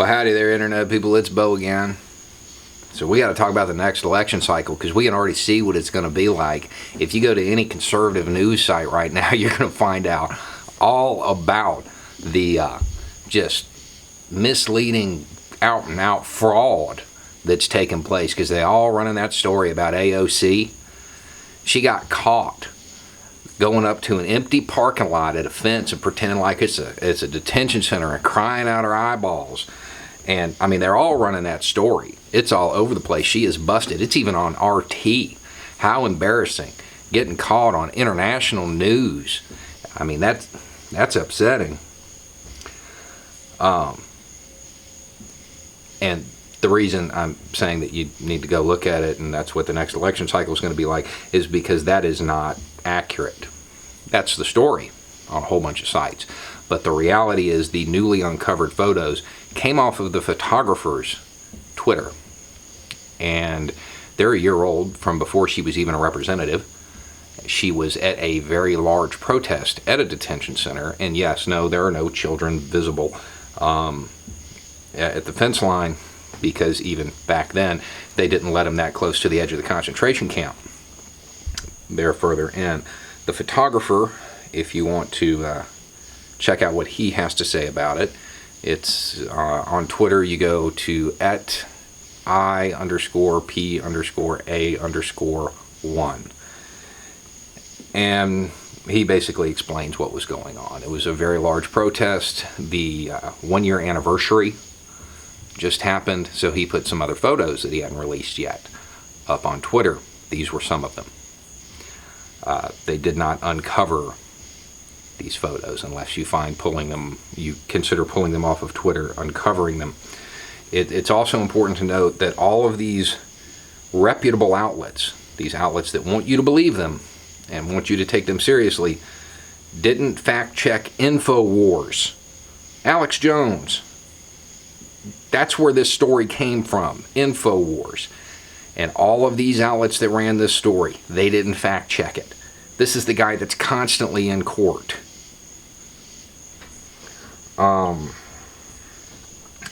Well, howdy there, Internet people. It's Bo again. So we got to talk about the next election cycle because we can already see what it's going to be like. If you go to any conservative news site right now, you're going to find out all about the just misleading, out-and-out fraud that's taking place, because they all running that story about AOC. She got caught going up to an empty parking lot at a fence and pretending like it's a detention center and crying out her eyeballs. And I mean, they're all running that story. It's all over the place. She is busted. It's even on RT. How embarrassing. Getting caught on international news. I mean, that's upsetting. And the reason I'm saying that you need to go look at it, and that's what the next election cycle is going to be like, is because that is not accurate. That's the story on a whole bunch of sites. But the reality is the newly uncovered photos came off of the photographer's Twitter. And they're a year old from before she was even a representative. She was at a very large protest at a detention center. And yes, no, there are no children visible at the fence line, because even back then, they didn't let them that close to the edge of the concentration camp. They're further in. The photographer, if you want to check out what he has to say about it, it's on Twitter. You go to @I_P_A_1. And he basically explains what was going on. It was a very large protest. The 1-year anniversary just happened, so he put some other photos that he hadn't released yet up on Twitter. These were some of them. They did not uncover these photos unless you consider pulling them off of Twitter, uncovering them. It's also important to note that all of these reputable outlets, these outlets that want you to believe them and want you to take them seriously, didn't fact check InfoWars. Alex Jones. That's where this story came from, InfoWars. And all of these outlets that ran this story, they didn't fact check it. This is the guy that's constantly in court.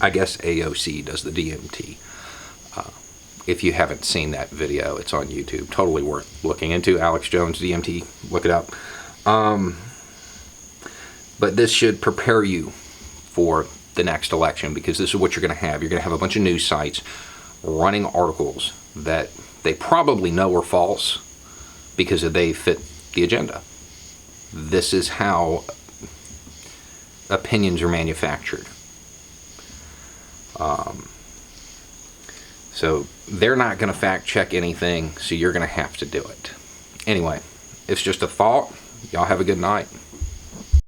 I guess AOC does the DMT. If you haven't seen that video, it's on YouTube. Totally worth looking into. Alex Jones DMT. Look it up. But this should prepare you for the next election, because this is what you're going to have. You're going to have a bunch of news sites running articles that they probably know are false because they fit the agenda. This is how opinions are manufactured. So they're not going to fact check anything, so you're going to have to do it. Anyway, it's just a thought. Y'all have a good night.